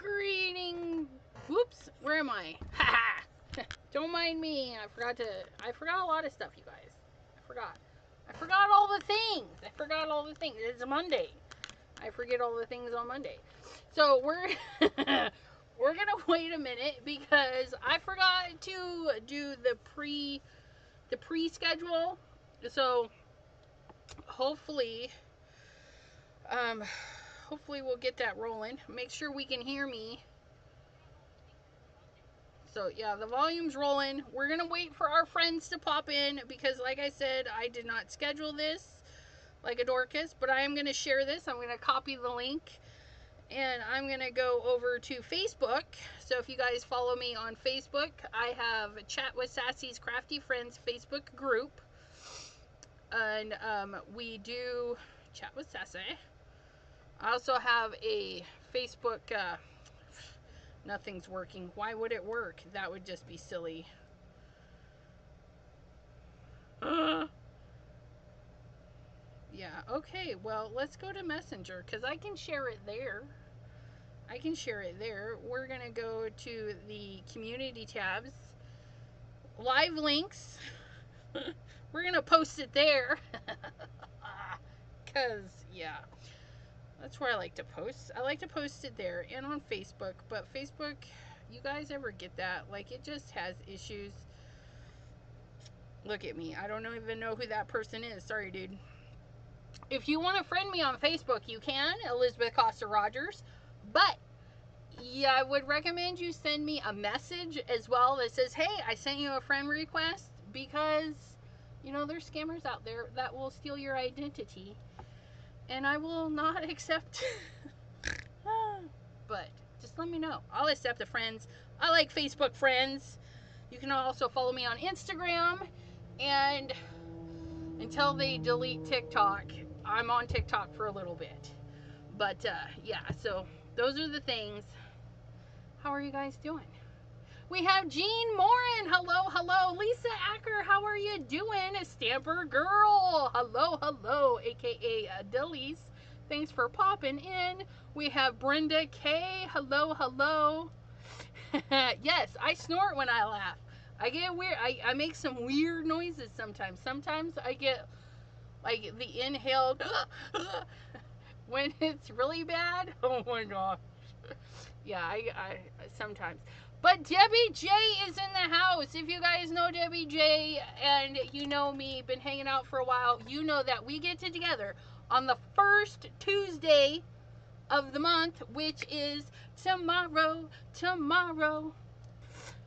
Greeting. Whoops, where am I? Haha. Don't mind me. I forgot a lot of stuff, you guys. I forgot all the things. It's Monday. I forget all the things on Monday. So we're we're gonna wait a minute because I forgot to do the pre-schedule. So hopefully we'll get that rolling. Make sure we can hear me. So yeah, the volume's rolling. We're gonna wait for our friends to pop in because, like I said, I did not schedule this like a Dorcas, but I am gonna share this. I'm gonna copy the link and I'm gonna go over to Facebook. So if you guys follow me on Facebook, I have a Chat with Sassy's Crafty Friends Facebook group, and we do Chat with Sassy. I also have a Facebook. Nothing's working. Why would it work? That would just be silly. Yeah, okay. Well, let's go to Messenger because I can share it there. We're going to go to the community tabs. Live links. We're going to post it there. Because, yeah. That's where I like to post. I like to post it there and on Facebook. But Facebook, you guys ever get that? Like, it just has issues. Look at me. I don't even know who that person is. Sorry, dude. If you want to friend me on Facebook, you can. Elizabeth Costa-Rogers. But, yeah, I would recommend you send me a message as well that says, hey, I sent you a friend request. Because, you know, there's scammers out there that will steal your identity. And I will not accept. But just let me know. I'll accept the friends. I like Facebook friends. You can also follow me on Instagram. And until they delete TikTok, I'm on TikTok for a little bit. But yeah, so those are the things. How are you guys doing? We have Jean Morin. Hello, hello. Lisa Acker, how are you doing? Stamper Girl. Hello, hello. AKA Delise. Thanks for popping in. We have Brenda K. Hello, hello. Yes, I snort when I laugh. I get weird. I make some weird noises sometimes. Sometimes I get like the inhaled when it's really bad. Oh my gosh. Yeah, I sometimes. But Debbie J is in the house. If you guys know Debbie J and you know me, been hanging out for a while, you know that we get together on the first Tuesday of the month, which is tomorrow.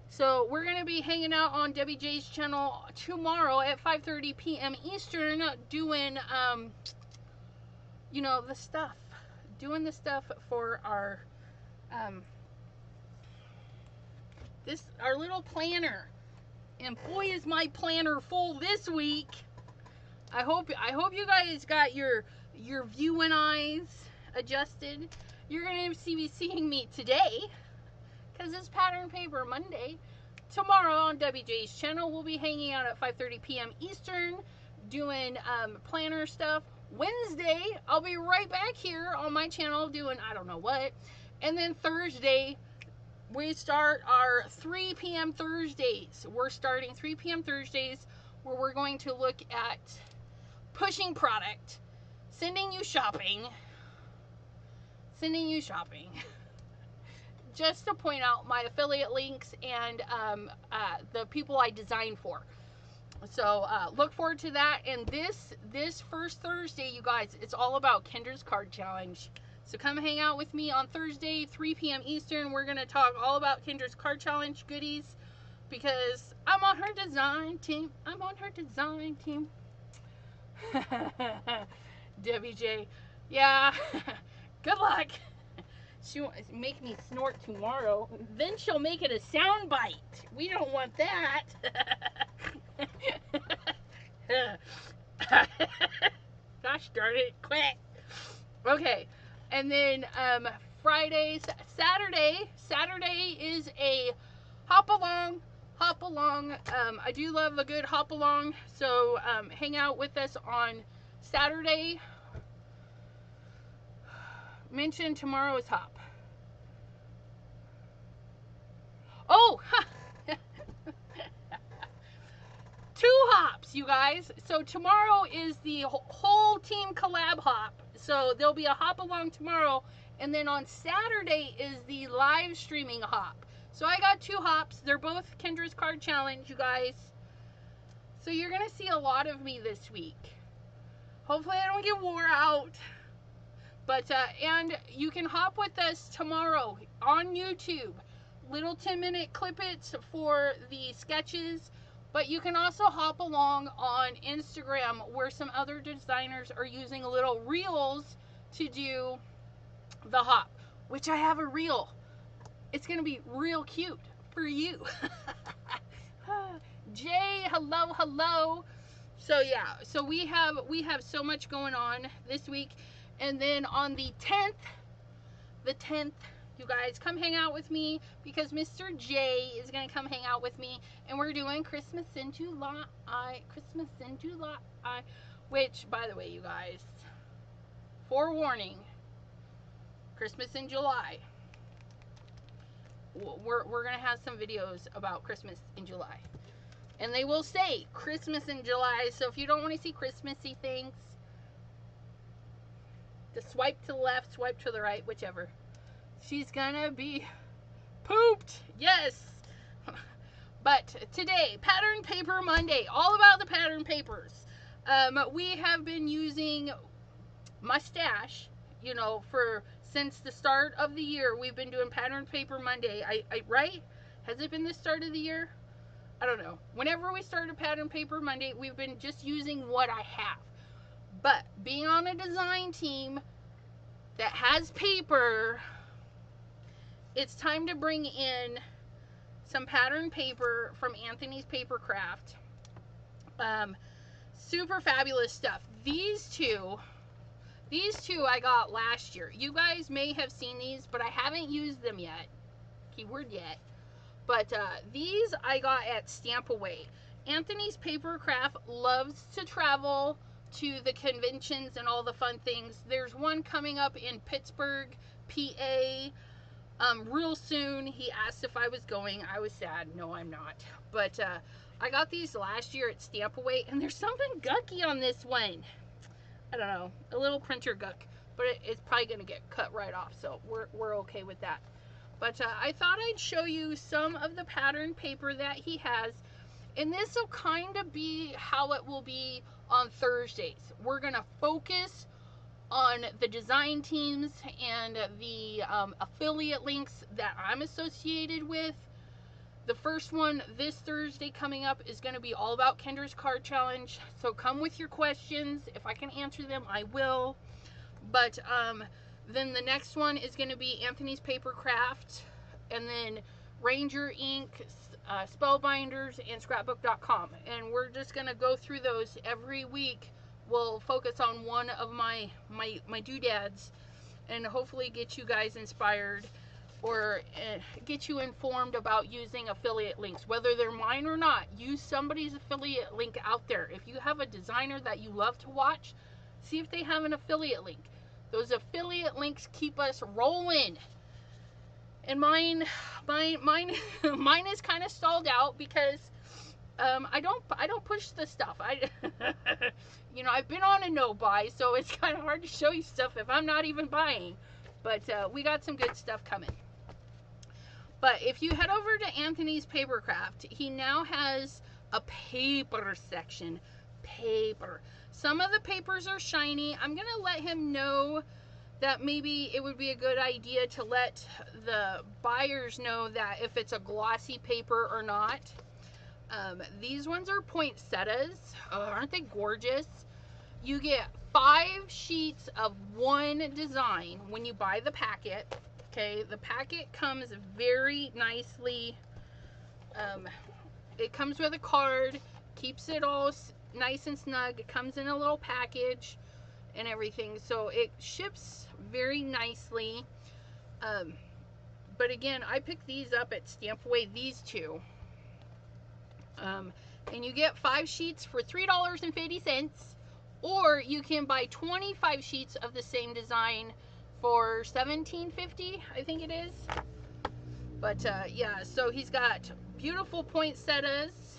So we're going to be hanging out on Debbie J's channel tomorrow at 5:30 p.m. Eastern doing, you know, the stuff. Doing the stuff for our... our little planner, and boy is my planner full this week. I hope you guys got your viewing eyes adjusted. You're gonna be seeing me today because it's Pattern Paper Monday. Tomorrow on WJ's channel we'll be hanging out at 5:30 p.m. Eastern doing planner stuff. Wednesday I'll be right back here on my channel doing I don't know what, and then Thursday we start our 3 p.m. Thursdays. We're starting 3 p.m. Thursdays where we're going to look at pushing product, sending you shopping, just to point out my affiliate links and the people I design for. So look forward to that. And this first Thursday, you guys, it's all about Kendra's Card Challenge. So come hang out with me on Thursday, 3 p.m. Eastern. We're going to talk all about Kendra's Card Challenge goodies because I'm on her design team. Debbie J. Yeah. Good luck. She'll make me snort tomorrow. Then she'll make it a sound bite. We don't want that. Gosh darn it. Quick. Okay. And then Saturday is a hop along. I do love a good hop along, so hang out with us on Saturday. – 'Mention tomorrow's hop. you guys. So tomorrow is the whole team collab hop. So there'll be a hop along tomorrow. And then on Saturday is the live streaming hop. So I got 2 hops. They're both Kendra's Card Challenge, you guys. So you're going to see a lot of me this week. Hopefully I don't get wore out. But, and you can hop with us tomorrow on YouTube. Little 10-minute clip-its for the sketches. But you can also hop along on Instagram where some other designers are using little reels to do the hop. Which I have a reel. It's going to be real cute for you. Jay, hello, hello. So yeah, so we have so much going on this week. And then on the 10th, you guys come hang out with me because Mr. J is going to come hang out with me. And we're doing Christmas in July. Christmas in July. Which, by the way, you guys, forewarning, Christmas in July. We're going to have some videos about Christmas in July. And they will say Christmas in July. So if you don't want to see Christmassy things, just swipe to the left, swipe to the right, whichever. She's gonna be pooped. Yes. But today, Pattern Paper Monday. All about the pattern papers. We have been using Mustache, you know, since the start of the year. We've been doing Pattern Paper Monday. Right? Has it been the start of the year? I don't know. Whenever we started Pattern Paper Monday, we've been just using what I have. But being on a design team that has paper, it's time to bring in some pattern paper from Anthony's Paper Craft. Super fabulous stuff. These two I got last year. You guys may have seen these, but I haven't used them yet. Keyword yet. But these I got at Stamp Away. Anthony's Paper Craft loves to travel to the conventions and all the fun things. There's one coming up in Pittsburgh, PA, real soon. He asked if I was going. I was sad. No, I'm not. But I got these last year at Stamp Away, and there's something gucky on this one. I don't know, a little printer guck, but it's probably going to get cut right off, so we're okay with that. But I thought I'd show you some of the pattern paper that he has, and this will kind of be how it will be on Thursdays. We're going to focus on the design teams and the affiliate links that I'm associated with. The first one this Thursday coming up is going to be all about Kendra's Card Challenge. So come with your questions. If I can answer them, I will. But then the next one is going to be Anthony's Paper Craft, and then Ranger Ink, Spellbinders, and Scrapbook.com. And we're just going to go through those every week. We'll focus on one of my doodads and hopefully get you guys inspired or get you informed about using affiliate links. Whether they're mine or not, use somebody's affiliate link out there. If you have a designer that you love to watch, see if they have an affiliate link. Those affiliate links keep us rolling. And mine is kind of stalled out because I don't push the stuff. You know, I've been on a no buy, so it's kind of hard to show you stuff if I'm not even buying. But we got some good stuff coming. But if you head over to Anthony's Paper Craft, he now has a paper section. Paper. Some of the papers are shiny. I'm going to let him know that maybe it would be a good idea to let the buyers know that if it's a glossy paper or not. These ones are poinsettias. Oh, aren't they gorgeous? You get 5 sheets of one design when you buy the packet. Okay, the packet comes very nicely. It comes with a card, keeps it all nice and snug. It comes in a little package and everything, so it ships very nicely. But again, I picked these up at Stamp Away, these two. And you get 5 sheets for $3.50, or you can buy 25 sheets of the same design for $17.50, I think it is. But yeah, so he's got beautiful poinsettias.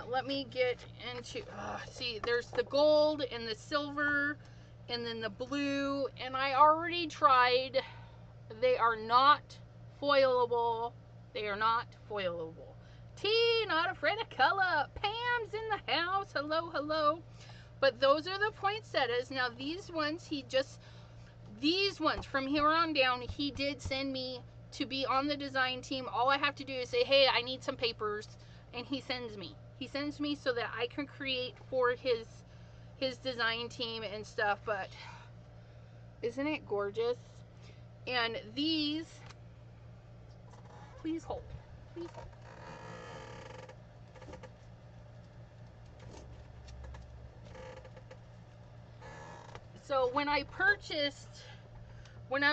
Let me get into, see, there's the gold and the silver and then the blue, and I already tried. They are not foilable. They are not foilable. T, not afraid of color. Pam's in the house. Hello, hello. But those are the poinsettias. Now these ones, these ones from here on down, he did send me to be on the design team. All I have to do is say, hey, I need some papers, and he sends me. He sends me so that I can create for his design team and stuff. But isn't it gorgeous? And these, please hold. Please hold. So when I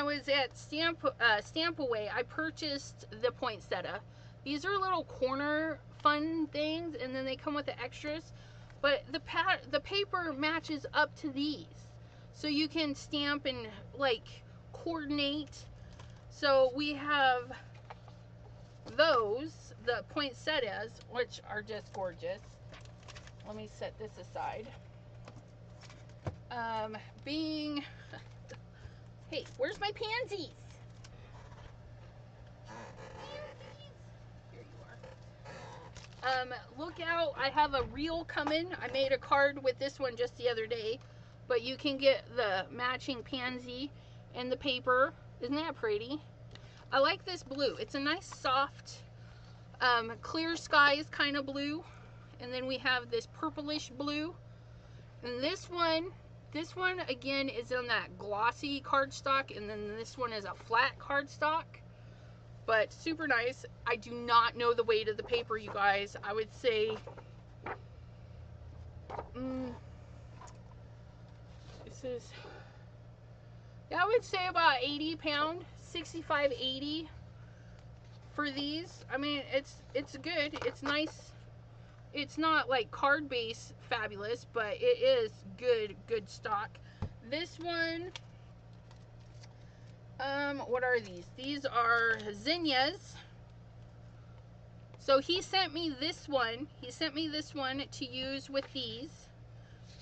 was at Stampaway, I purchased the poinsettia. These are little corner fun things, and then they come with the extras. But the paper matches up to these, so you can stamp and like coordinate. So we have those, the poinsettias, which are just gorgeous. Let me set this aside. Hey, where's my pansies? Here you are. Look out, I have a reel coming. I made a card with this one just the other day, but you can get the matching pansy and the paper. Isn't that pretty? I like this blue. It's a nice soft, clear skies kind of blue. And then we have this purplish blue. And this one again is on that glossy cardstock, and then this one is a flat cardstock, but super nice. I do not know the weight of the paper, you guys. I would say I would say about 80 pound, 65, 80 for these. I mean, it's good. It's nice. It's not like card base fabulous, but it is good stock. This one, what are these? These are zinnias. So he sent me this one. He sent me this one to use with these.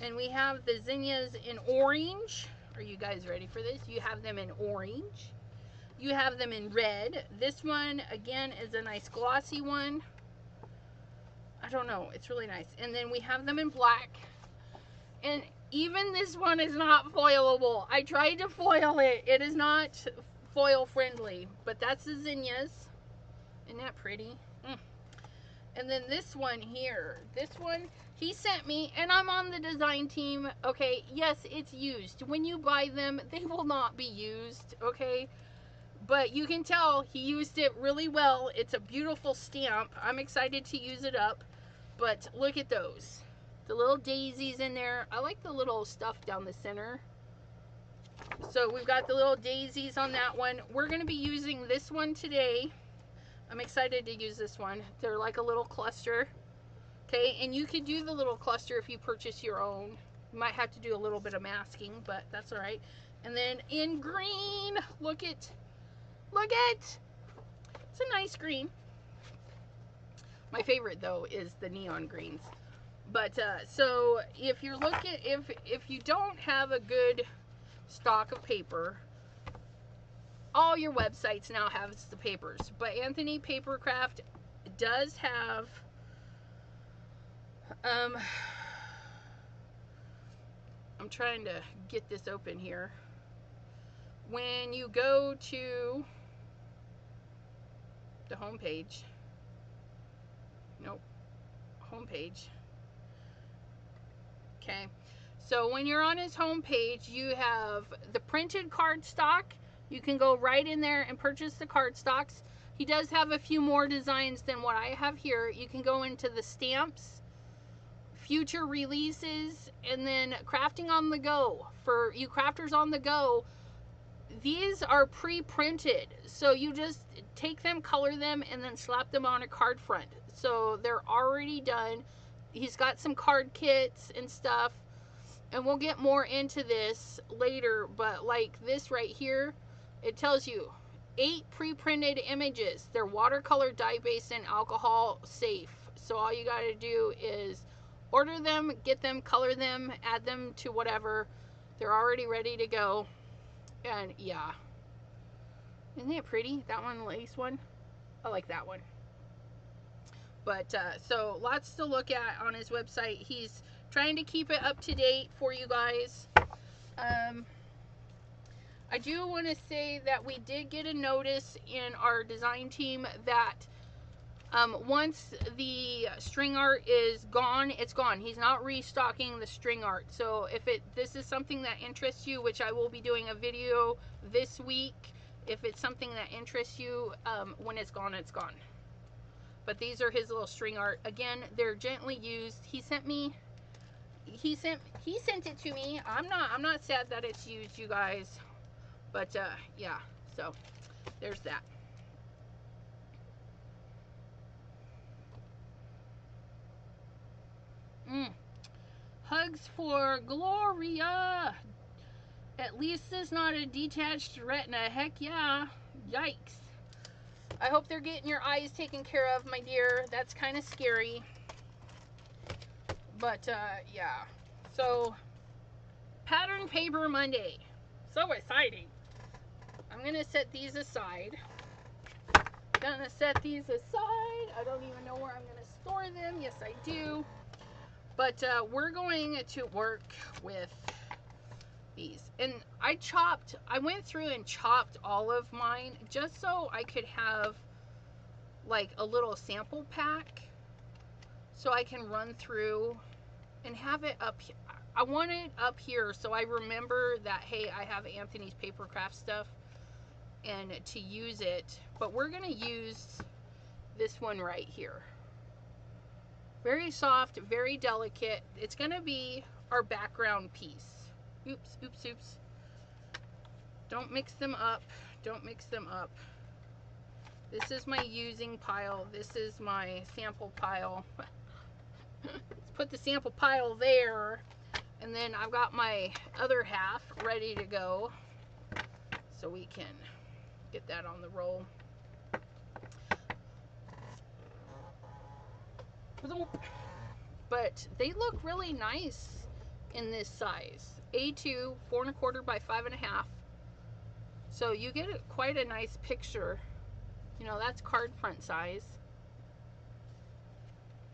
And we have the zinnias in orange. Are you guys ready for this? You have them in orange. You have them in red. This one, again, is a nice glossy one. I don't know. It's really nice. And then we have them in black. And even this one is not foilable. I tried to foil it. It is not foil friendly. But that's the zinnias. Isn't that pretty? And then this one here. This one, he sent me, and I'm on the design team. Okay, yes, it's used. When you buy them, they will not be used. Okay? But you can tell he used it really well. It's a beautiful stamp. I'm excited to use it up. But look at those. The little daisies in there. I like the little stuff down the center. So we've got the little daisies on that one. We're going to be using this one today. I'm excited to use this one. They're like a little cluster. Okay, and you could do the little cluster if you purchase your own. You might have to do a little bit of masking, but that's all right. And then in green, look at. It's a nice green. My favorite though is the neon greens. But so if you're looking, if you don't have a good stock of paper, all your websites now have the papers. But Anthony Papercraft does have I'm trying to get this open here. When you go to the home page, okay, so when you're on his home page, you have the printed cardstock. You can go right in there and purchase the cardstocks. He does have a few more designs than what I have here. You can go into the stamps, future releases, and then crafting on the go. For you crafters on the go, these are pre-printed, so you just take them, color them, and then slap them on a card front. So they're already done. He's got some card kits and stuff, and we'll get more into this later, but like this right here, it tells you 8 pre-printed images. They're watercolor, dye-based, and alcohol safe. So all you got to do is order them, get them, color them, add them to whatever. They're already ready to go. And yeah. Isn't that pretty? That one, lace one. I like that one. But so lots to look at on his website. He's trying to keep it up to date for you guys. I do want to say that we did get a notice in our design team that once the string art is gone, it's gone. He's not restocking the string art. So if this is something that interests you, which I will be doing a video this week, if it's something that interests you, when it's gone, it's gone. But these are his little string art. Again, they're gently used. He sent it to me. I'm not sad that it's used, you guys. But yeah, so there's that. Hugs for Gloria. At least it's not a detached retina. Heck yeah. Yikes. I hope they're getting your eyes taken care of, my dear. That's kind of scary. But yeah. So, Pattern Paper Monday. So exciting. I'm going to set these aside. I don't even know where I'm going to store them. Yes, I do. But we're going to work with these. And I went through and chopped all of mine just so I could have like a little sample pack. So I can run through and have it up here. I want it up here so I remember that, hey, I have Anthony's paper craft stuff and to use it. But we're going to use this one right here. Very soft, very delicate. It's going to be our background piece. Oops, oops, oops. Don't mix them up. Don't mix them up. This is my using pile. This is my sample pile. Let's put the sample pile there. And then I've got my other half ready to go. So we can get that on the roll. But they look really nice in this size. A2, 4 1/4 by 5 1/2. So you get quite a nice picture. You know, that's card front size.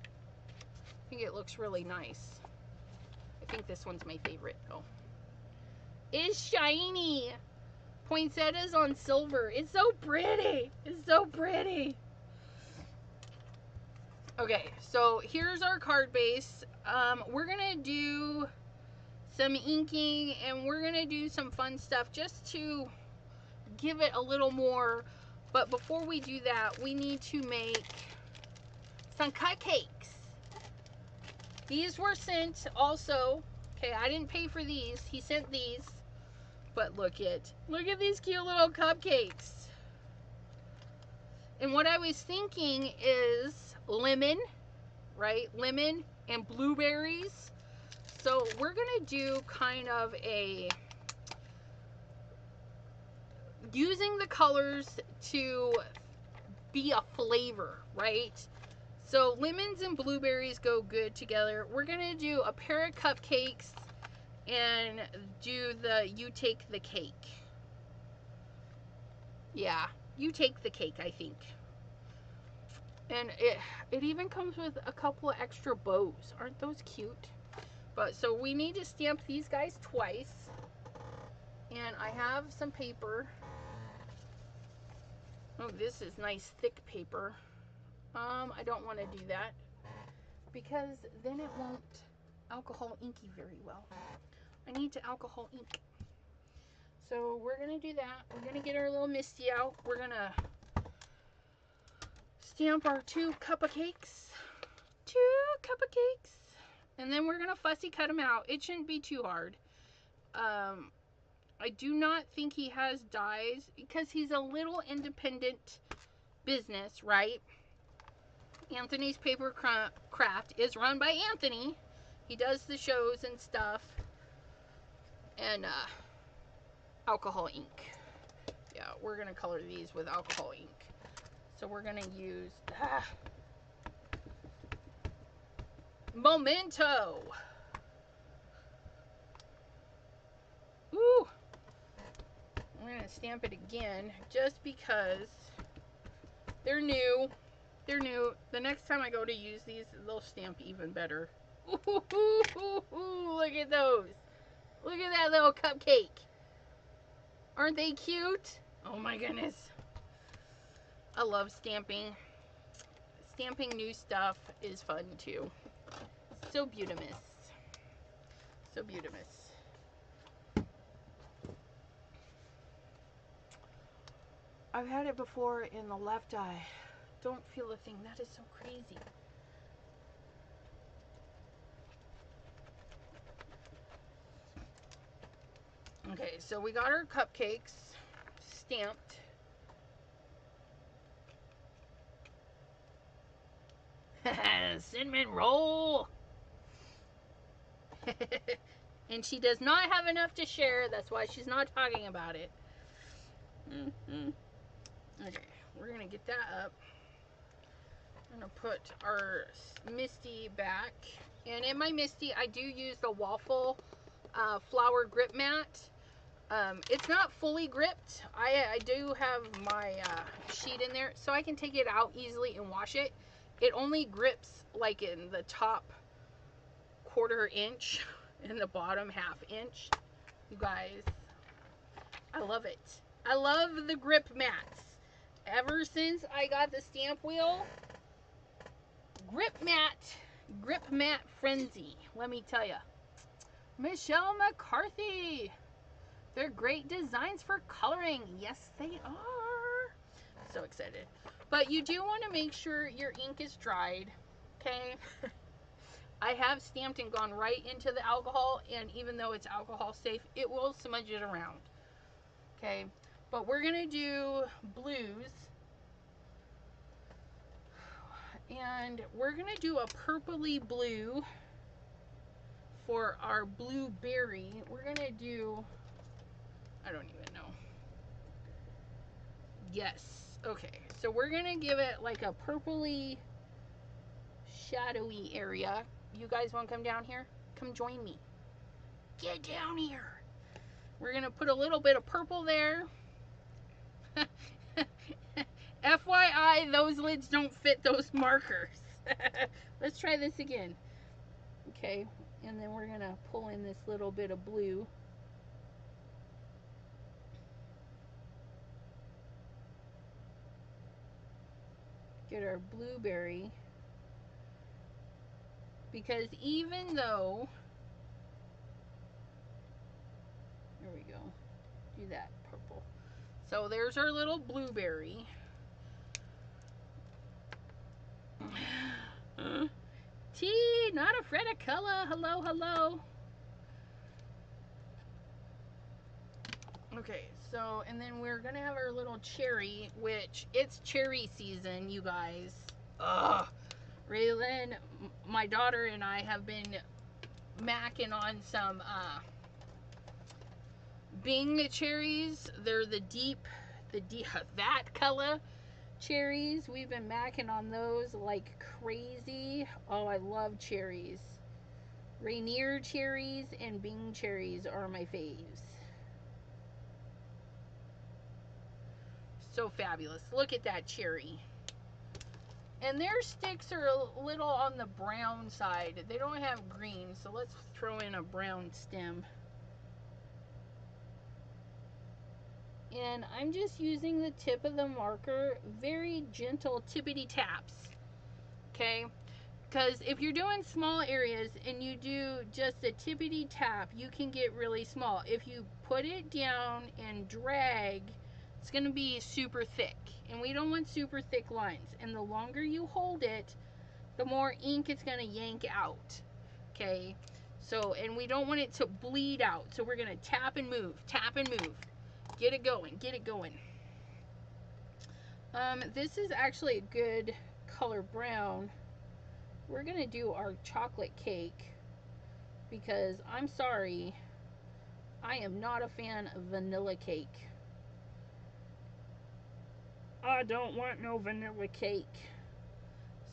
I think it looks really nice. I think this one's my favorite though. It's shiny. Poinsettias on silver. It's so pretty. It's so pretty. Okay, so here's our card base. We're gonna do some inking and we're gonna do some fun stuff just to give it a little more. But before we do that, we need to make some cupcakes. These were sent also. Okay, I didn't pay for these. He sent these. But look at these cute little cupcakes. And what I was thinking is lemon, right? Lemon and blueberries. So we're gonna do kind of a using the colors to be a flavor, right? So lemons and blueberries go good together. We're gonna do a pair of cupcakes and do the you take the cake. Yeah, you take the cake, I think. And it even comes with a couple of extra bows. Aren't those cute? But so we need to stamp these guys twice. And I have some paper. Oh, this is nice thick paper. I don't want to do that because then it won't alcohol inky very well. I need to alcohol ink. So we're going to do that. We're going to get our little Misty out. We're going to stamp our 2 cupcakes. 2 cupcakes. And then we're going to fussy cut them out. It shouldn't be too hard. I do not think he has dies because he's a little independent business, right? Anthony's Paper Craft is run by Anthony. He does the shows and stuff. And alcohol ink. Yeah, we're going to color these with alcohol ink. So we're going to use Memento. Woo! I'm going to stamp it again just because they're new. They're new. The next time I go to use these, they'll stamp even better. Ooh, look at those. Look at that little cupcake. Aren't they cute? Oh my goodness. I love stamping. Stamping new stuff is fun too. So beautiful. So beautiful. I've had it before in the left eye. Don't feel a thing. That is so crazy. Okay, so we got our cupcakes stamped. Cinnamon roll. And she does not have enough to share. That's why she's not talking about it. Okay, we're going to get that up. I'm going to put our Misty back. And in my Misty, I do use the waffle flower grip mat. It's not fully gripped. I do have my sheet in there, so I can take it out easily and wash it. It only grips like in the top 1/4 inch and the bottom 1/2 inch. You guys, I love it. I love the grip mats. Ever since I got the stamp wheel, grip mat frenzy. Let me tell you. Michelle McCarthy. They're great designs for coloring. Yes, they are. So excited. But you do want to make sure your ink is dried. Okay. I have stamped and gone right into the alcohol, and even though it's alcohol safe, it will smudge it around. Okay. But we're going to do blues. And we're going to do a purpley blue for our blueberry. We're going to do, I don't even know. Yes. Okay. So we're going to give it like a purpley shadowy area. You guys want to come down here? Come join me. Get down here. We're going to put a little bit of purple there. FYI, those lids don't fit those markers. Let's try this again. Okay, and then we're going to pull in this little bit of blue. Get our blueberry. Because even though, there we go, do that purple. So there's our little blueberry. T, not afraid of color. Hello, hello. Okay, so, and then we're gonna have our little cherry, which it's cherry season, you guys. Ugh. Raylan, my daughter, and I have been macking on some Bing cherries. They're the deep that color cherries. We've been macking on those like crazy. Oh, I love cherries. Rainier cherries and Bing cherries are my faves. So fabulous. Look at that cherry. And their sticks are a little on the brown side. They don't have green, so let's throw in a brown stem. And I'm just using the tip of the marker, very gentle tippity taps. Okay? Because if you're doing small areas and you do just a tippity tap, you can get really small. If you put it down and drag, it's going to be super thick. And we don't want super thick lines. And the longer you hold it, the more ink it's going to yank out. Okay? So, and we don't want it to bleed out. So we're going to tap and move, tap and move. Get it going, get it going. This is actually a good color brown. We're going to do our chocolate cake because I'm sorry, I am not a fan of vanilla cake. I don't want no vanilla cake.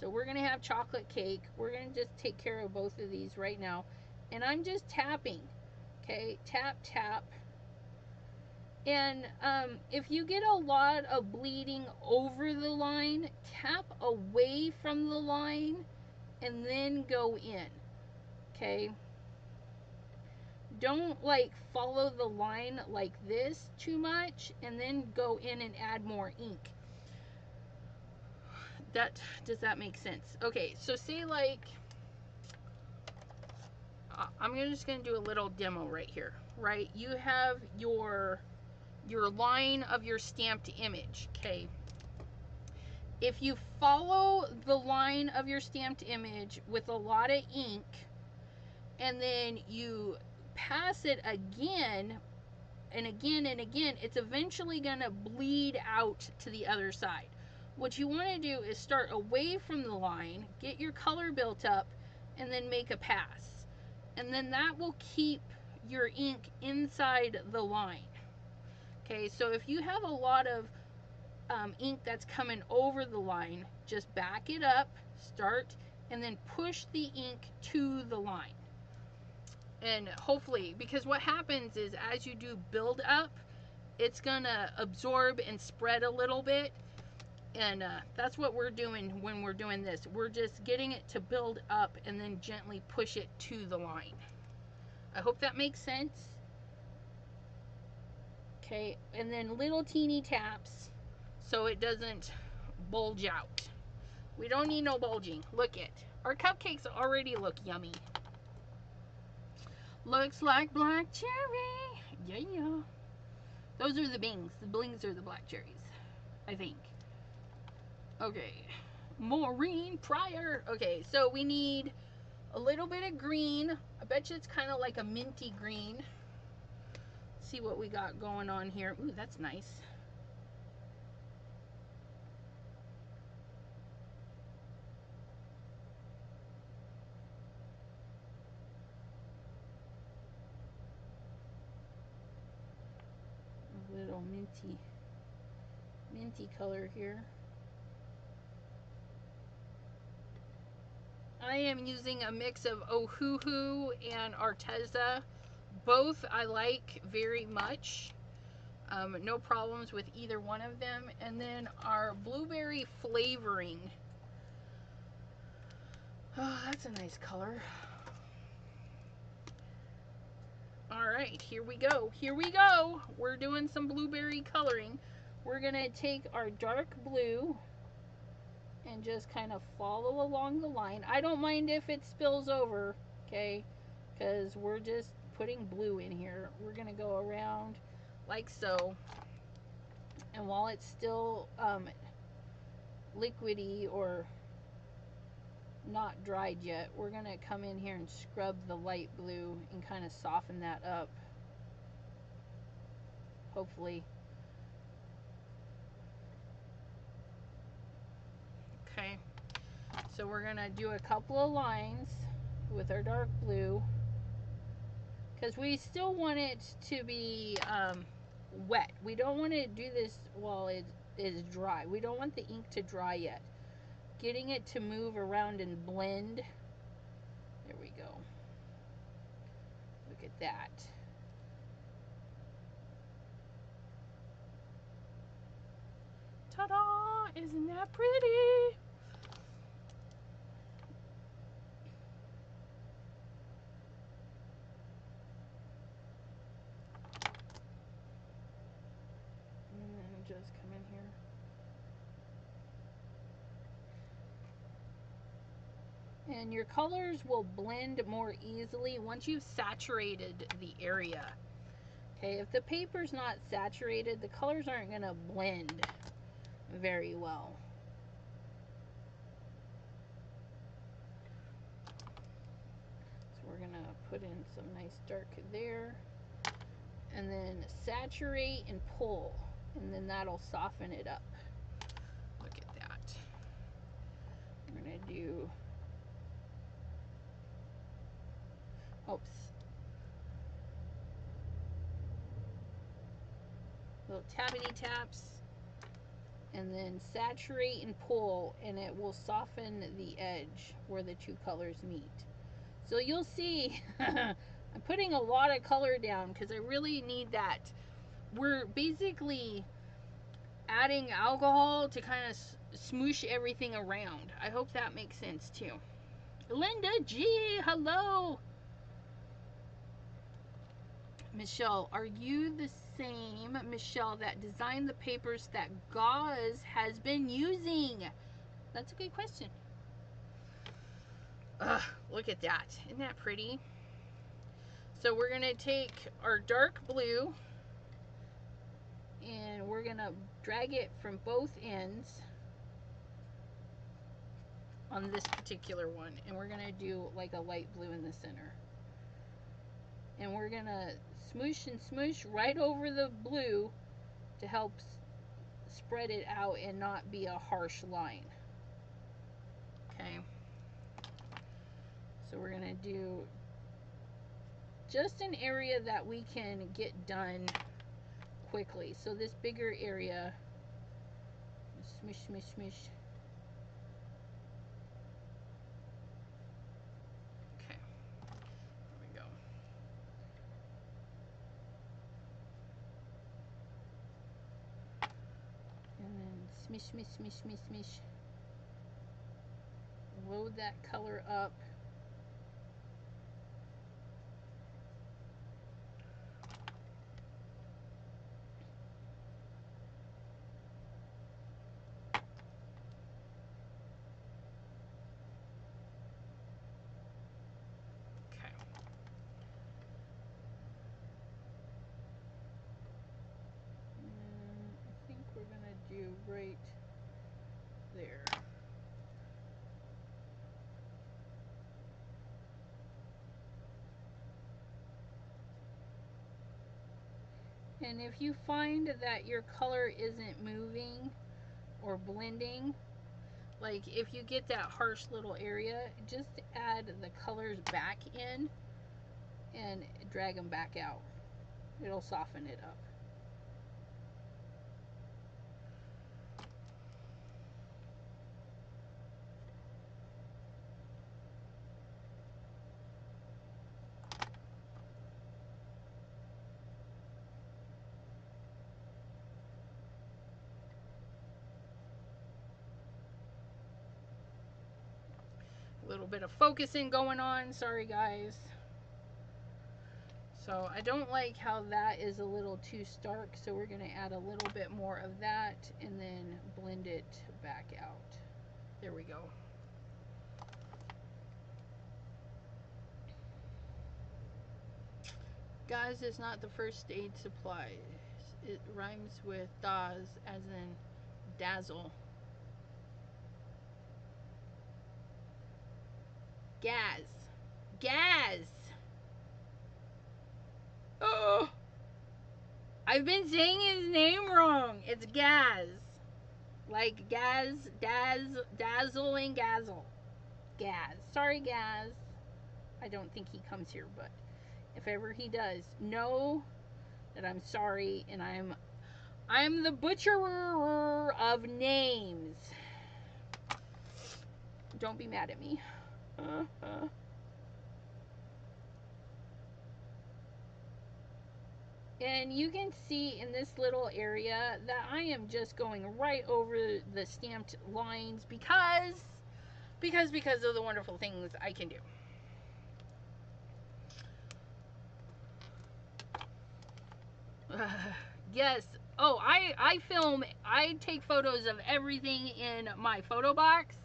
So we're going to have chocolate cake. We're going to just take care of both of these right now. And I'm just tapping. Okay, tap, tap. And if you get a lot of bleeding over the line, tap away from the line and then go in. Okay? Don't like follow the line like this too much and then go in and add more ink. Does that make sense? Okay, so say like I'm just gonna do a little demo right here. Right, you have your line of your stamped image. Okay, if you follow the line of your stamped image with a lot of ink and then you pass it again and again and again, it's eventually gonna bleed out to the other side. What you want to do is start away from the line, get your color built up, and then make a pass. And then that will keep your ink inside the line. Okay, so if you have a lot of ink that's coming over the line, just back it up, start, and then push the ink to the line. And hopefully, because what happens is as you do build up, it's gonna absorb and spread a little bit. And that's what we're doing when we're doing this. We're just getting it to build up and then gently push it to the line. I hope that makes sense. Okay, and then little teeny taps so it doesn't bulge out. We don't need no bulging. Look it. Our cupcakes already look yummy. Looks like black cherry. Yeah, yeah. Those are the bings. The blings are the black cherries, I think. Okay, Maureen Pryor. Okay, so we need a little bit of green. I bet you it's kind of like a minty green. Let's see what we got going on here. Ooh, that's nice. A little minty color here. I am using a mix of Ohuhu and Arteza. Both I like very much. No problems with either one of them. And then our blueberry flavoring. Oh, that's a nice color. All right, here we go. Here we go. We're doing some blueberry coloring. We're going to take our dark blue and just kind of follow along the line. I don't mind if it spills over, okay, because we're just putting blue in here. We're going to go around like so. And while it's still liquidy or not dried yet, we're going to come in here and scrub the light blue and kind of soften that up. Hopefully. Okay. So we're going to do a couple of lines with our dark blue because we still want it to be wet. We don't want to do this while it is dry. We don't want the ink to dry yet. Getting it to move around and blend. There we go. Look at that. Ta-da! Isn't that pretty? And then just come in here. And your colors will blend more easily once you've saturated the area. Okay, if the paper's not saturated, the colors aren't going to blend very well. So we're going to put in some nice dark there. And then saturate and pull. And then that'll soften it up. Look at that. We're going to do... Oops. Little tappity taps. and then saturate and pull, and it will soften the edge where the two colors meet. So you'll see I'm putting a lot of color down because I really need that. We're basically adding alcohol to kind of smoosh everything around. I hope that makes sense too. Linda G, hello. Michelle, are you the same Michelle that designed the papers that Gauze has been using? That's a good question. Ugh, look at that. Isn't that pretty? So we're going to take our dark blue and we're going to drag it from both ends on this particular one. And we're going to do like a light blue in the center. And we're going to smoosh and smoosh right over the blue to help spread it out and not be a harsh line. Okay. So we're going to do just an area that we can get done quickly. So this bigger area, smush, smush, smush. Okay, there we go. And then smish, smish, smish, smish, smish. Load that color up. Do right there. And if you find that your color isn't moving or blending, like if you get that harsh little area, just add the colors back in and drag them back out. It'll soften it up. A little bit of focusing going on, sorry guys. So I don't like how that is a little too stark, so we're going to add a little bit more of that and then blend it back out. There we go. Gauze is not the first aid supply. It rhymes with Daz as in dazzle. Gaz. Gaz. Oh, I've been saying his name wrong. It's Gaz. Like Gaz, dazzle and gazzle. Gaz. Sorry, Gaz. I don't think he comes here, but if ever he does, know that I'm sorry, and I'm the butcherer of names. Don't be mad at me. And you can see in this little area that I am just going right over the stamped lines because of the wonderful things I can do. Yes. Oh, I take photos of everything in my photo box.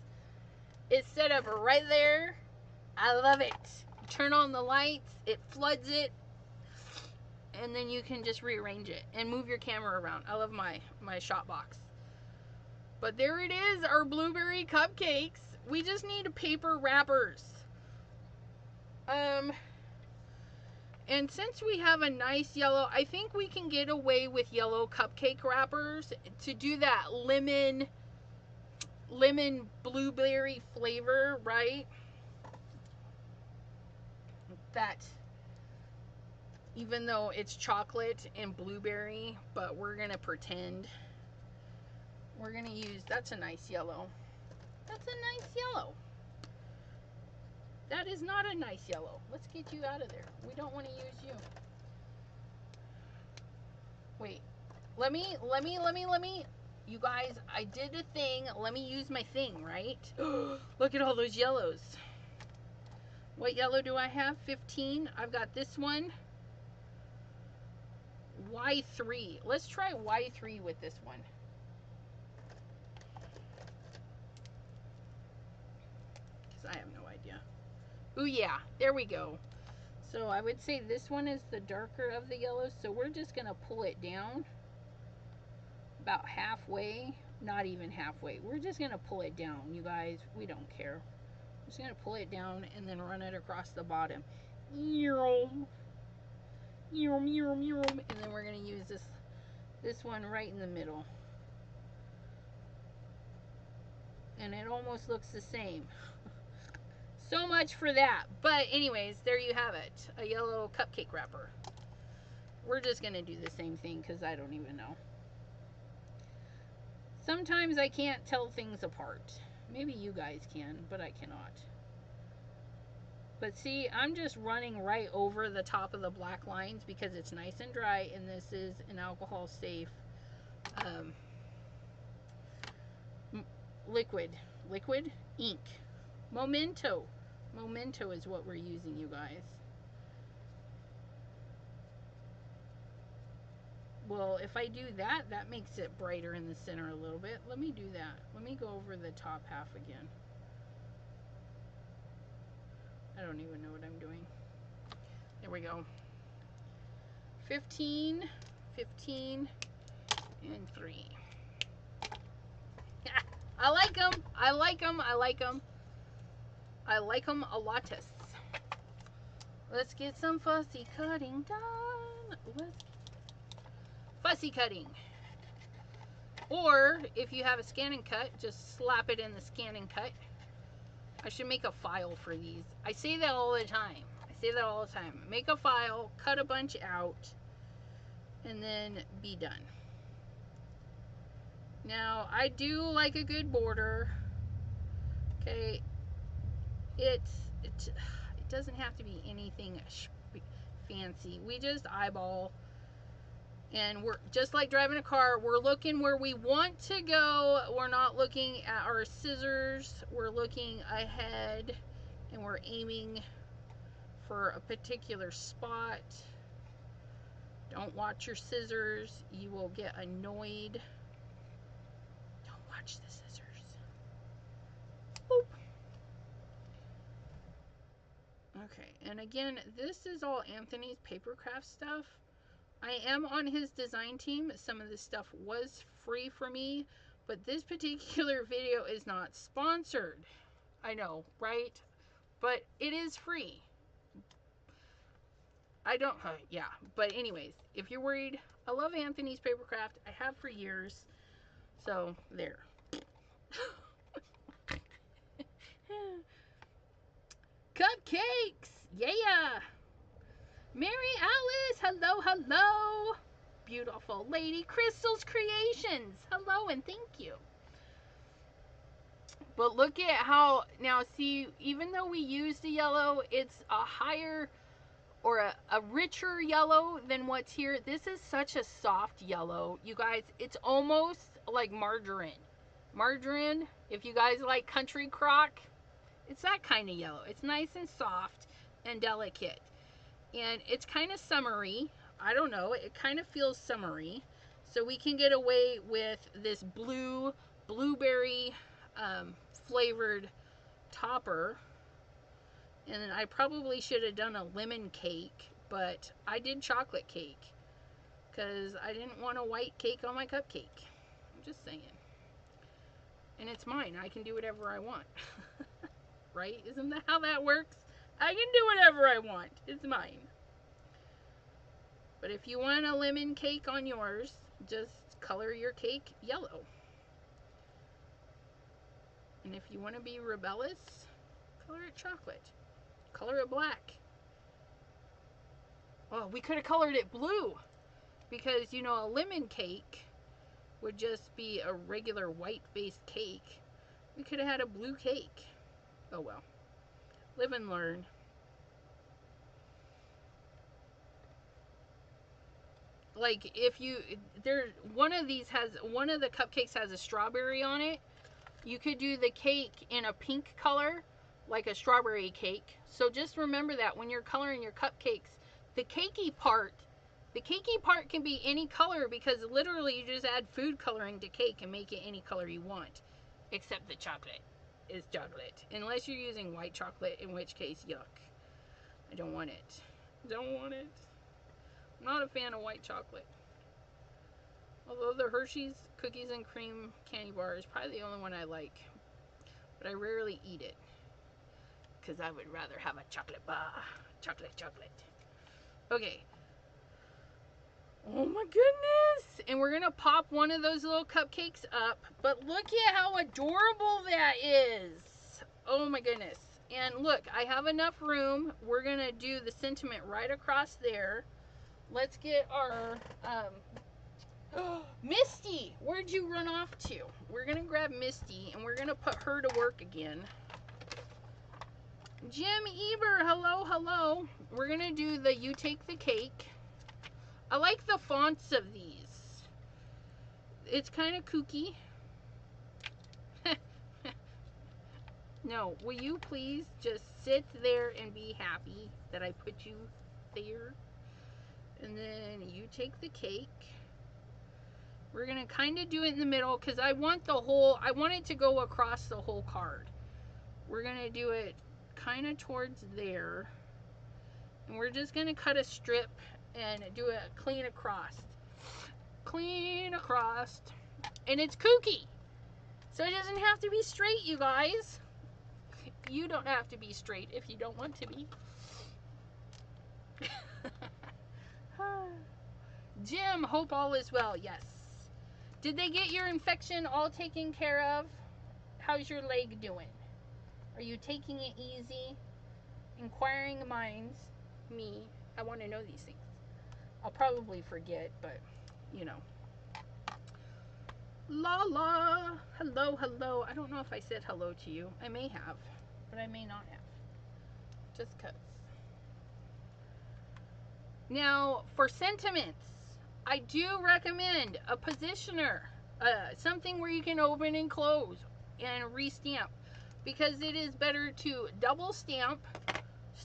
It's set up right there. I love it. Turn on the lights, it floods it, and then you can just rearrange it and move your camera around. I love my shot box. But there it is, our blueberry cupcakes. We just need paper wrappers. And since we have a nice yellow, I think we can get away with yellow cupcake wrappers to do that lemon blueberry flavor, right? That, even though it's chocolate and blueberry, but we're gonna pretend. we're going to use, that's a nice yellow. That's a nice yellow. That is not a nice yellow. Let's get you out of there. We don't want to use you. Wait. Let me. You guys, I did a thing. Let me use my thing, right? Look at all those yellows. What yellow do I have? 15. I've got this one. Y3. Let's try Y3 with this one. Because I have no idea. Ooh, yeah. There we go. So I would say this one is the darker of the yellows. So we're just going to pull it down about halfway. Not even halfway. We're just going to pull it down, you guys. We don't care. I'm just going to pull it down and then run it across the bottom. And then we're going to use this one right in the middle. And it almost looks the same. So much for that. But anyways, there you have it. A yellow cupcake wrapper. We're just going to do the same thing because I don't even know. Sometimes I can't tell things apart. Maybe you guys can, but I cannot. But see, I'm just running right over the top of the black lines because it's nice and dry, and this is an alcohol safe liquid ink. Memento is what we're using, you guys. Well, if I do that, that makes it brighter in the center a little bit. Let me do that. Let me go over the top half again. I don't even know what I'm doing. There we go. 15, 15, and 3. I like them. I like them. I like them. I like them a lot. Let's get some fussy cutting done. Fussy cutting. Or if you have a scan and cut, just slap it in the scan and cut. I should make a file for these. I say that all the time. Make a file, cut a bunch out, and then be done. Now, I do like a good border. Okay. It doesn't have to be anything fancy. We just eyeball. And we're just like driving a car. We're looking where we want to go. We're not looking at our scissors. We're looking ahead and we're aiming for a particular spot. Don't watch your scissors. You will get annoyed. Don't watch the scissors. Boop. Okay, and again, this is all Anthony's papercraft stuff. I am on his design team. Some of this stuff was free for me, but this particular video is not sponsored. I know, right? But it is free. I don't, yeah. But anyways, if you're worried, I love Anthony's papercraft. I have for years. So, there. Cupcakes! Yeah! Mary Alice, hello, hello. Beautiful lady. Crystal's Creations, hello and thank you. But look at how, now see, even though we used the yellow, it's a higher or a richer yellow than what's here. This is such a soft yellow. You guys, it's almost like margarine. Margarine, if you guys like country crock, it's that kind of yellow. It's nice and soft and delicate. And it's kind of summery. I don't know. It kind of feels summery. So we can get away with this blueberry flavored topper. And then I probably should have done a lemon cake. But I did chocolate cake. Because I didn't want a white cake on my cupcake. I'm just saying. And it's mine. I can do whatever I want. Right? Isn't that how that works? I can do whatever I want. It's mine. But if you want a lemon cake on yours, just color your cake yellow. And if you want to be rebellious, color it chocolate. Color it black. Oh, we could have colored it blue. Because, you know, a lemon cake would just be a regular white-based cake. We could have had a blue cake. Oh well. Live and learn. Like if you one of the cupcakes has a strawberry on it. You could do the cake in a pink color, like a strawberry cake. So just remember that when you're coloring your cupcakes, the cakey part can be any color, because literally you just add food coloring to cake and make it any color you want, except the chocolate is chocolate, unless you're using white chocolate, in which case yuck. I don't want it. Don't want it. I'm not a fan of white chocolate. Although the Hershey's cookies and cream candy bar is probably the only one I like. But I rarely eat it, because I would rather have a chocolate bar. Chocolate. Okay. Oh my goodness. And we're going to pop one of those little cupcakes up. But look at how adorable that is. Oh my goodness. And look, I have enough room. We're going to do the sentiment right across there. Let's get our... Misty, where'd you run off to? We're gonna grab Misty and we're gonna put her to work again. Jim Eber, hello. We're gonna do the You Take the Cake. I like the fonts of these. It's kind of kooky. No, will you please just sit there and be happy that I put you there? And then you take the cake. We're going to kind of do it in the middle, because I want it to go across the whole card. We're going to do it kind of towards there. And we're just going to cut a strip and do a clean across. Clean across. And it's kooky. So it doesn't have to be straight, you guys. You don't have to be straight if you don't want to be. Jim, hope all is well. Yes. Did they get your infection all taken care of? How's your leg doing? Are you taking it easy? Inquiring minds, me, I want to know these things. I'll probably forget, but, you know. La. Hello. I don't know if I said hello to you. I may have, but I may not have. Just 'cause. Now, for sentiments, I do recommend a positioner, something where you can open and close and re-stamp, because it is better to double stamp,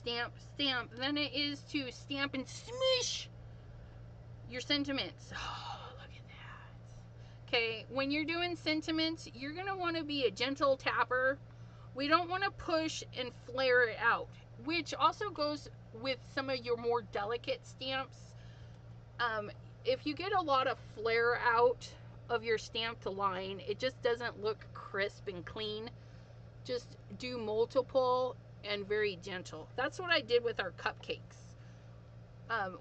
than it is to stamp and smush your sentiments. Oh, look at that. Okay, when you're doing sentiments, you're going to want to be a gentle tapper. We don't want to push and flare it out, which also goes with some of your more delicate stamps. If you get a lot of flare out of your stamped line, it just doesn't look crisp and clean. Just do multiple and very gentle. That's what I did with our cupcakes.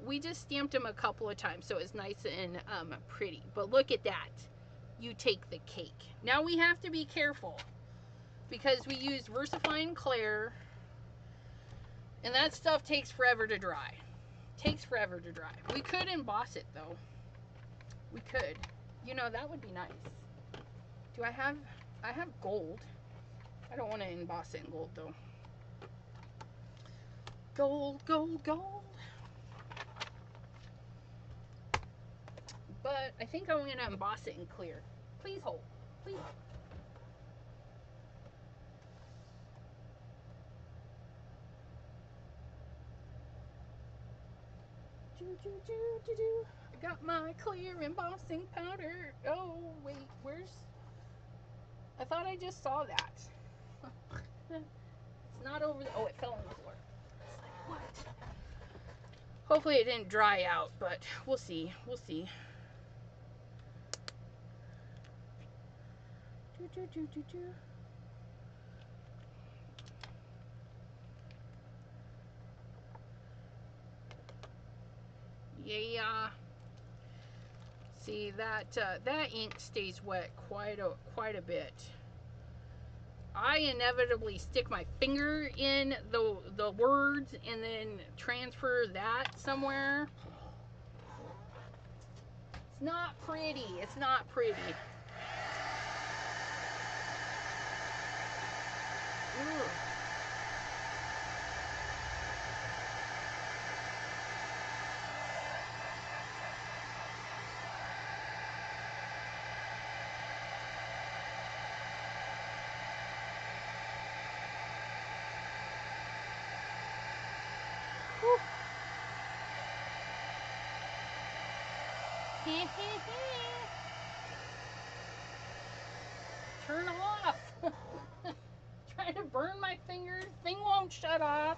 We just stamped them a couple of times, so it's nice and pretty. But look at that. You take the cake. Now we have to be careful, because we used VersaFine Clair, and that stuff takes forever to dry. We could emboss it though. We could. You know, that would be nice. Do I have gold. I don't want to emboss it in gold though. Gold. But I think I'm going to emboss it in clear. Please hold. Please. I got my clear embossing powder. Oh, wait, where's... I thought I just saw that. It's not over the... Oh, it fell on the floor. It's like, what? Hopefully it didn't dry out, but we'll see. Yeah. See, that ink stays wet quite a bit. I inevitably stick my finger in the words and then transfer that somewhere. not pretty. It's not pretty. Ooh. Turn off. Trying to burn my fingers. Thing won't shut off.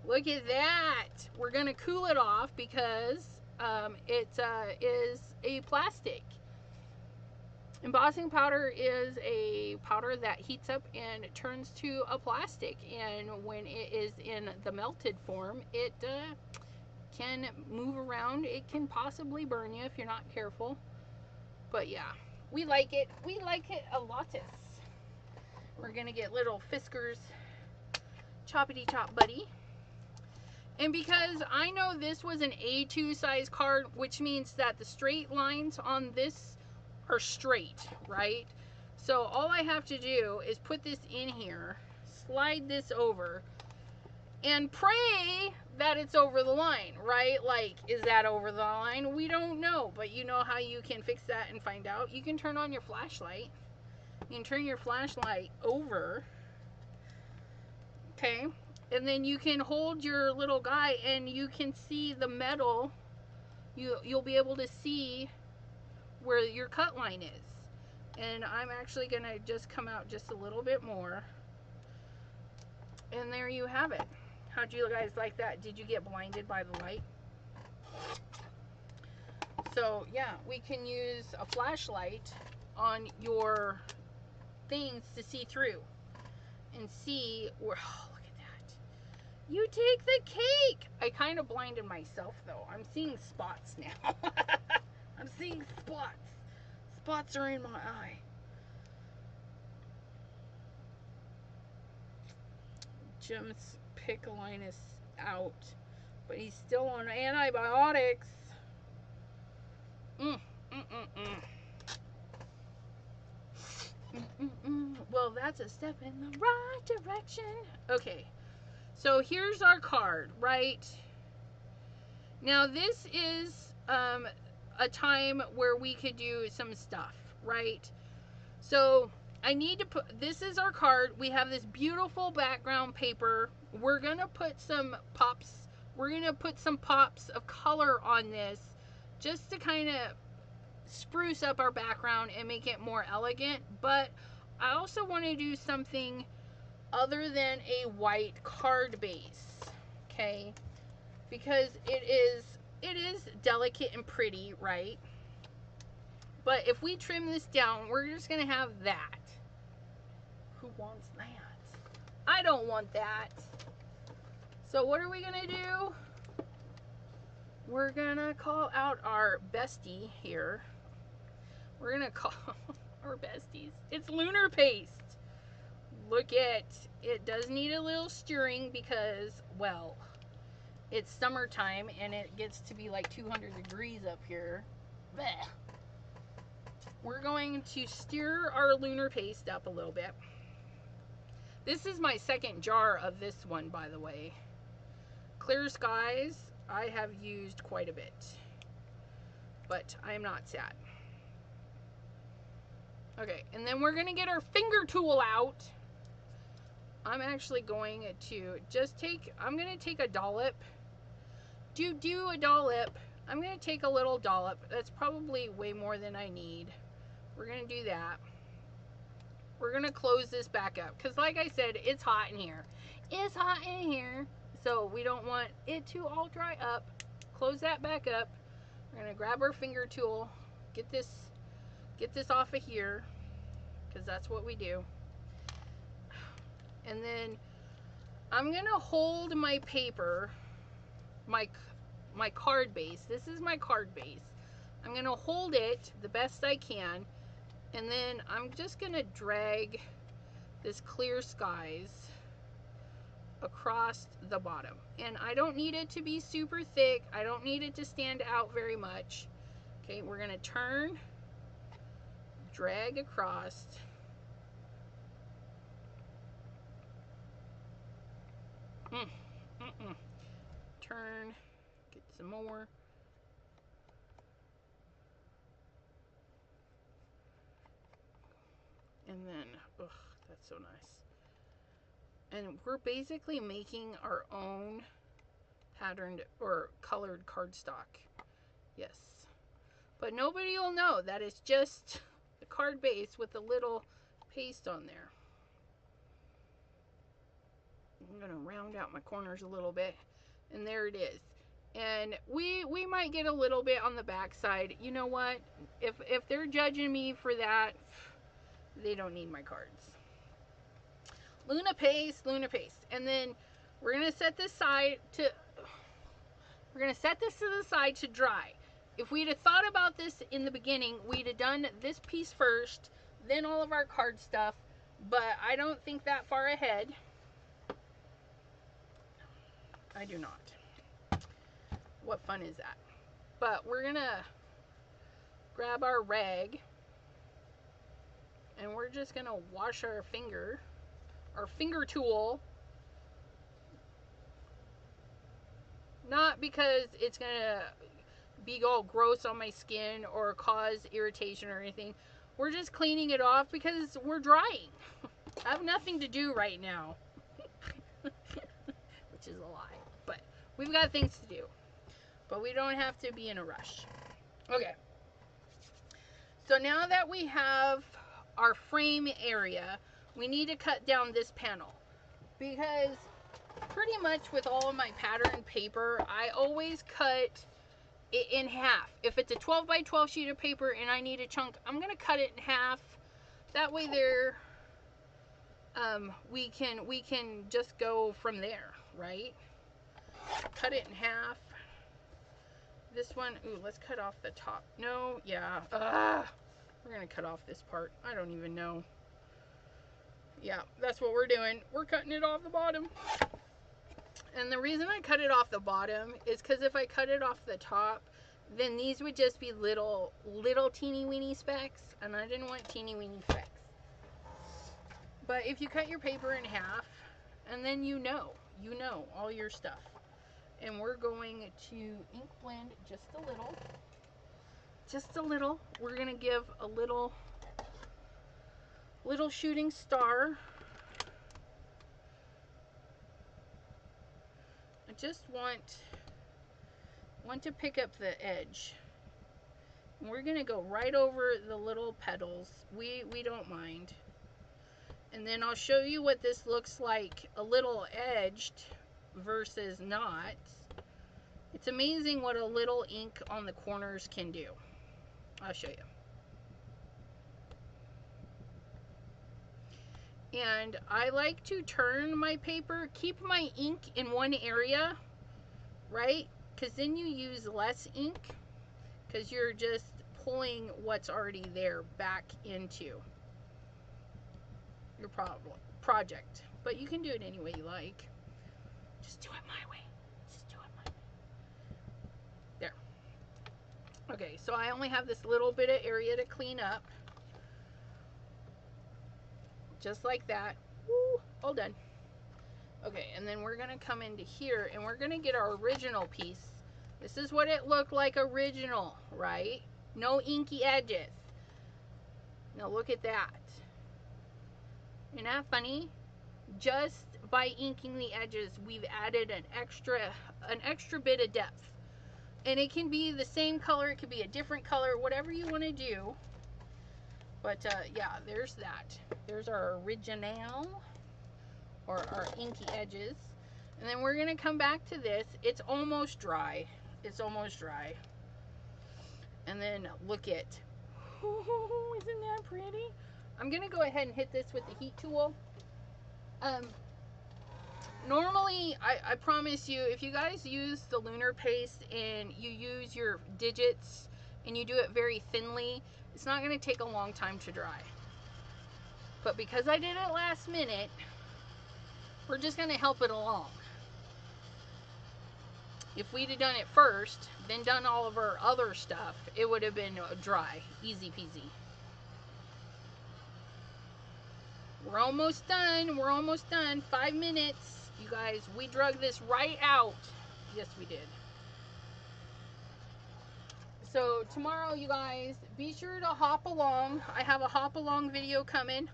Look at that. We're going to cool it off because it is a plastic. Embossing powder is a powder that heats up and turns to a plastic. And when it is in the melted form, it can move around. It can possibly burn you if you're not careful. But yeah, we like it. We like it a lot. We're gonna get little Fiskars choppity chop buddy. And because I know this was an A2 size card, which means that the straight lines on this are straight, right? So all I have to do is put this in here, slide this over, and pray that it's over the line, right? Like, is that over the line? We don't know, but you know how you can fix that and find out? You can turn on your flashlight. You can turn your flashlight over, okay? And then you can hold your little guy and you can see the metal. You'll be able to see where your cut line is. And I'm actually gonna just come out just a little bit more. And there you have it. How'd you guys like that? Did you get blinded by the light? So yeah, we can use a flashlight on your things to see through and see where, oh, look at that. You take the cake. I kind of blinded myself though. I'm seeing spots now. I'm seeing spots. Spots are in my eye. Jim's pick line is out, but he's still on antibiotics. Well, that's a step in the right direction. Okay, so here's our card, right? Now this is a time where we could do some stuff, right? So I need to put, this is our card. We have this beautiful background paper. We're going to put some pops. We're going to put some pops of color on this just to kind of spruce up our background and make it more elegant. But I also want to do something other than a white card base, okay? Because it is delicate and pretty, right? But if we trim this down, we're just going to have that. Who wants that? I don't want that. So what are we going to do? We're going to call out our bestie here. We're going to call our besties. It's lunar paste. Look at, it does need a little stirring because, well, it's summertime and it gets to be like 200 degrees up here. Blech. We're going to stir our lunar paste up a little bit. This is my second jar of this one, by the way. Clear Skies, I have used quite a bit, but I am not sad. Okay, and then we're gonna get our finger tool out. I'm actually going to just take, I'm gonna take a dollop. Do a dollop. I'm gonna take a little dollop. That's probably way more than I need. We're gonna do that. We're gonna close this back up because like I said, it's hot in here. It's hot in here. So we don't want it to all dry up. Close that back up. We're gonna grab our finger tool, get this off of here, because that's what we do. And then I'm gonna hold my paper, my card base. This is my card base. I'm gonna hold it the best I can, and then I'm just gonna drag this Clear Skies across the bottom. And I don't need it to be super thick. I don't need it to stand out very much. Okay, we're going to turn, drag across. Turn, get some more. And then, ugh, that's so nice. And we're basically making our own patterned or colored cardstock. Yes. But nobody will know that it's just the card base with a little paste on there. I'm going to round out my corners a little bit. And there it is. And we might get a little bit on the back side. You know what? If they're judging me for that, they don't need my cards. Luna paste. And then we're going to set this to the side to dry. If we'd have thought about this in the beginning, we'd have done this piece first, then all of our card stuff, but I don't think that far ahead. I do not. What fun is that? But we're gonna grab our rag and we're just gonna wash our finger tool. Not because it's gonna be all gross on my skin or cause irritation or anything. We're just cleaning it off because we're drying. I have nothing to do right now. Which is a lie. But we've got things to do. But we don't have to be in a rush. Okay. So now that we have our frame area, we need to cut down this panel. Because pretty much with all of my pattern paper, I always cut it in half. If it's a 12 by 12 sheet of paper and I need a chunk, I'm going to cut it in half. That way there, we can just go from there, right? Cut it in half. This one, ooh, let's cut off the top. No, yeah. We're going to cut off this part. I don't even know. Yeah, that's what we're doing. We're cutting it off the bottom. And the reason I cut it off the bottom is because if I cut it off the top, then these would just be little teeny weeny specks, and I didn't want teeny weeny specks. But if you cut your paper in half, and then you know all your stuff. And we're going to ink blend just a little. We're going to give a little shooting star. I just want to pick up the edge. And we're going to go right over the little petals. We don't mind. And then I'll show you what this looks like a little edged versus not. It's amazing what a little ink on the corners can do. I'll show you. And I like to turn my paper, keep my ink in one area, right? Because then you use less ink because you're just pulling what's already there back into your project. But you can do it any way you like. Just do it my way. There. Okay, so I only have this little bit of area to clean up. Just like that. Woo, all done. Okay, and then we're going to come into here and we're going to get our original piece. This is what it looked like original, right? No inky edges. Now look at that. Isn't that funny? Just by inking the edges, we've added an extra bit of depth. And it can be the same color, it could be a different color, whatever you want to do. But yeah, there's that. There's our original, or our inky edges. And then we're going to come back to this. It's almost dry. And then look at, isn't that pretty? I'm going to go ahead and hit this with the heat tool. Normally, I promise you, if you guys use the lunar paste and you use your digits and you do it very thinly, it's not going to take a long time to dry. But because I did it last minute, we're just going to help it along. If we'd have done it first, then done all of our other stuff, it would have been dry. Easy peasy. We're almost done. We're almost done. 5 minutes. You guys, we drug this right out. Yes, we did. So tomorrow, you guys, be sure to hop along. I have a hop along video coming.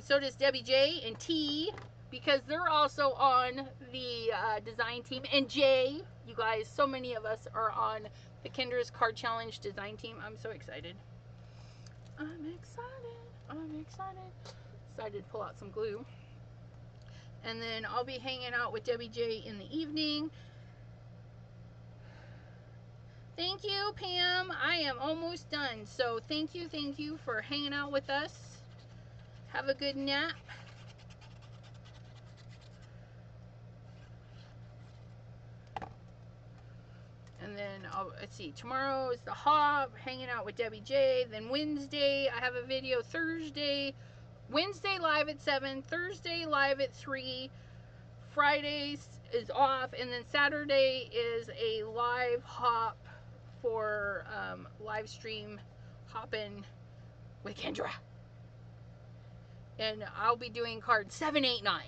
So does Debbie J and T, because they're also on the design team. And Jay, you guys, so many of us are on the Kendra's Card Challenge design team. I'm so excited. I'm excited. I'm excited. Decided to pull out some glue. And then I'll be hanging out with Debbie J in the evening. Thank you, Pam. I am almost done. So thank you for hanging out with us. Have a good nap. And then let's see, tomorrow is the hop, hanging out with Debbie J. Then Wednesday, I have a video. Wednesday live at 7, Thursday live at 3, Friday is off, and then Saturday is a live hop for live stream hopping with Kendra. And I'll be doing card 789.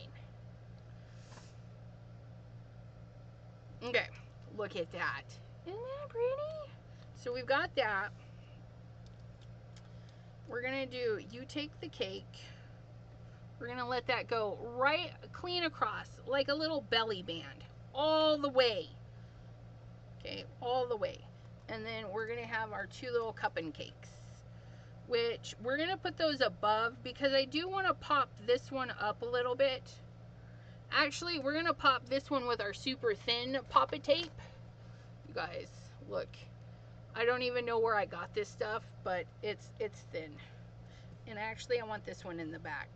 Okay, look at that. Isn't that pretty? So we've got that. We're gonna do, you take the cake. We're gonna let that go right clean across, like a little belly band, all the way. Okay, all the way. And then we're gonna have our 2 little cupping cakes, which we're gonna put those above because I do want to pop this one up a little bit. Actually, we're gonna pop this one with our super thin Pop-It tape. You guys, look. I don't even know where I got this stuff, but it's thin. And actually, I want this one in the back.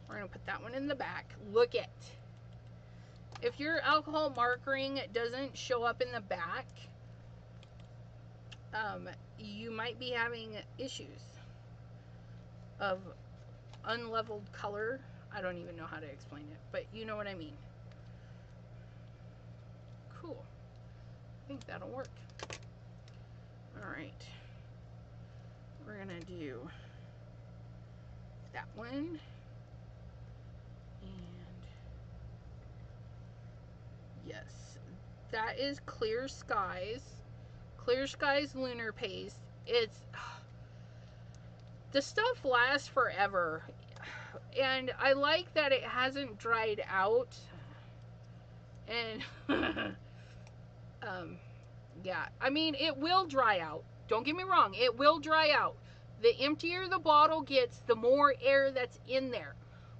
We're gonna put that one in the back. Look at. If your alcohol markering doesn't show up in the back, you might be having issues of unleveled color. I don't even know how to explain it, but you know what I mean. Cool. I think that'll work. All right. We're gonna do that one. And yes, that is Clear Skies. Clear Skies Lunar Paste. It's, the stuff lasts forever. And I like that it hasn't dried out. And yeah, I mean, it will dry out. Don't get me wrong, it will dry out. The emptier the bottle gets, the more air that's in there.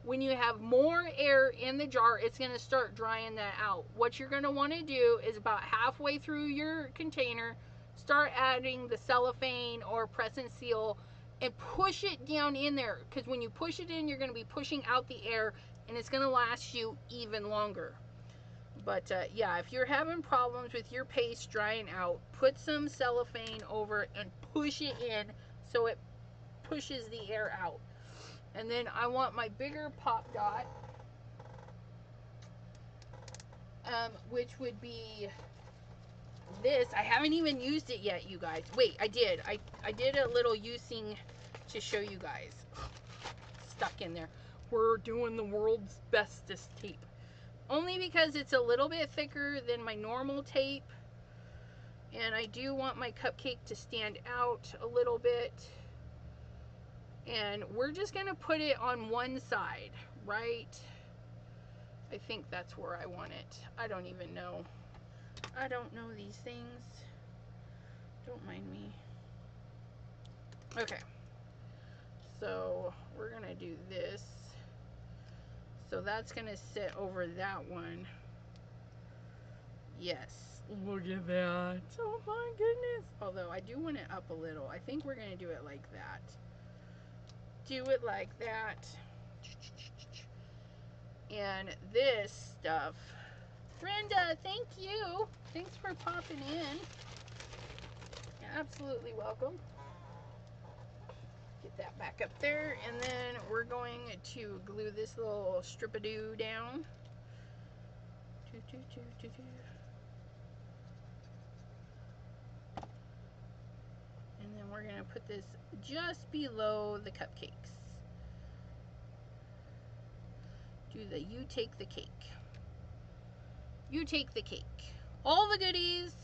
When you have more air in the jar, it's going to start drying that out. What you're going to want to do is about halfway through your container, start adding the cellophane or press and seal and push it down in there. Because when you push it in, you're going to be pushing out the air and it's going to last you even longer. But yeah, if you're having problems with your paste drying out, put some cellophane over it and push it in so it pushes the air out. And then I want my bigger pop dot, which would be this. I haven't even used it yet, you guys. Wait, I did. I did a little using to show you guys. Stuck in there. We're doing the world's bestest tape. Only because it's a little bit thicker than my normal tape. And I do want my cupcake to stand out a little bit. And we're just going to put it on one side, right? I think that's where I want it. I don't even know. I don't know these things. Don't mind me. Okay. So we're going to do this. So that's going to sit over that one. Yes. Look at that. Oh my goodness. Although I do want it up a little. I think we're going to do it like that. Do it like that. And this stuff. Brenda, thank you. Thanks for popping in. You're absolutely welcome. Get that back up there. And then we're going to glue this little strip-a-doo down. And then we're going to put this just below the cupcakes. Do the you take the cake. You take the cake. All the goodies.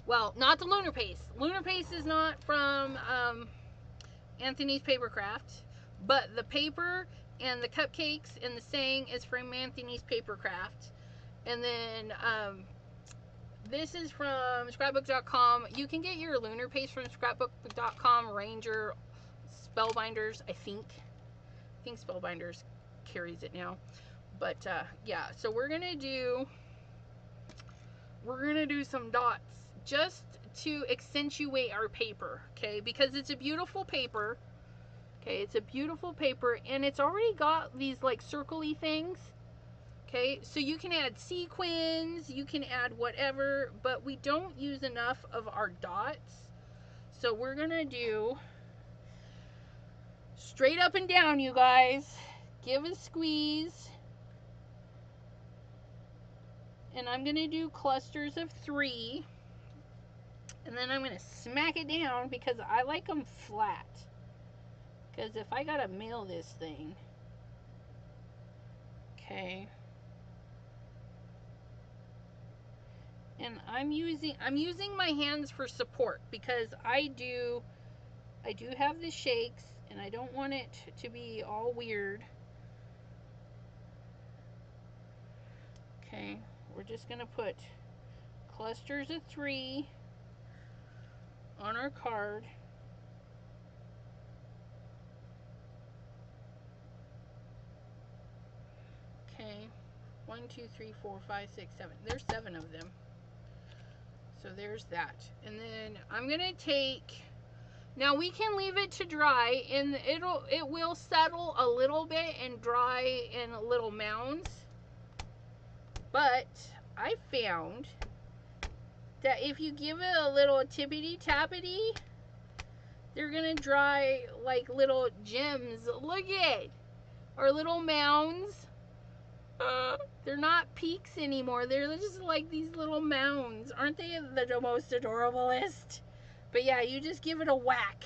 Well, not the lunar paste. Lunar paste is not from Anthony's Papercraft, but the paper and the cupcakes and the saying is from Anthony's Papercraft. And then this is from Scrapbook.com. You can get your lunar paste from Scrapbook.com, Ranger, Spellbinders, I think Spellbinders carries it now. But yeah, so we're gonna do some dots just to accentuate our paper, okay? Because it's a beautiful paper, okay? It's a beautiful paper, and it's already got these like circly things, okay? So you can add sequins, you can add whatever, but we don't use enough of our dots. So we're gonna do straight up and down, you guys. Give a squeeze. And I'm gonna do clusters of 3. And then I'm going to smack it down because I like them flat. Because if I got to mail this thing, okay. And I'm using my hands for support because I do have the shakes and I don't want it to be all weird. Okay, we're just going to put clusters of 3 on our card. Okay, 1, 2, 3, 4, 5, 6, 7. There's 7 of them. So there's that. And then I'm gonna take. Now we can leave it to dry, and it will settle a little bit and dry in little mounds. But I found that if you give it a little tippity tappity, they're gonna dry like little gems. Look at it, or little mounds. They're not peaks anymore. They're just like these little mounds. Aren't they the most adorablest? But yeah, you just give it a whack.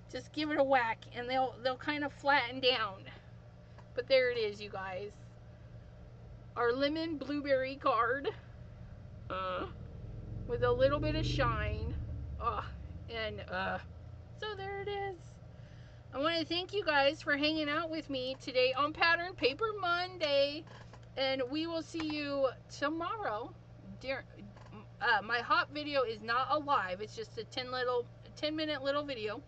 Just give it a whack, and they'll kind of flatten down. But there it is, you guys. Our lemon blueberry card. With a little bit of shine. So there it is. I want to thank you guys for hanging out with me today on Pattern Paper Monday. And we will see you tomorrow. My hop video is not a live. It's just a 10-minute little video.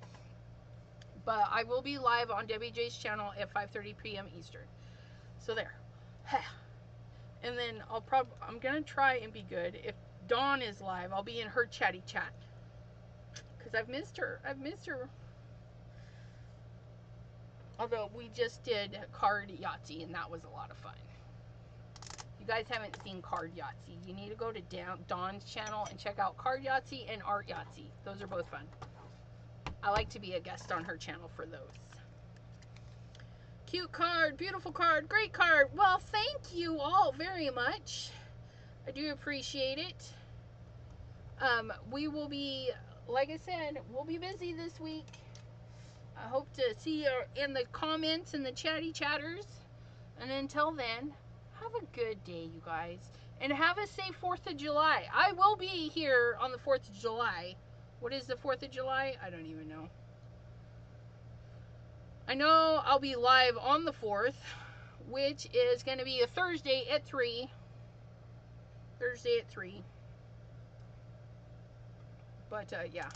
But I will be live on Debbie J's channel at 5:30 p.m. Eastern. So there. And then I'm going to try and be good. If Dawn is live, I'll be in her chatty chat. Because I've missed her. Although we just did Card Yahtzee, and that was a lot of fun. If you guys haven't seen Card Yahtzee, you need to go to Dawn's channel and check out Card Yahtzee and Art Yahtzee. Those are both fun. I like to be a guest on her channel for those. Cute card, beautiful card, great card. Well, thank you all very much. I do appreciate it. We will be, like I said, we'll be busy this week. I hope to see you in the comments and the chatty chatters. And until then, have a good day, you guys. And have a safe 4th of July. I will be here on the 4th of July. What is the 4th of July? I don't even know. I know I'll be live on the 4th, which is going to be a Thursday at 3. Thursday at 3. But, yeah.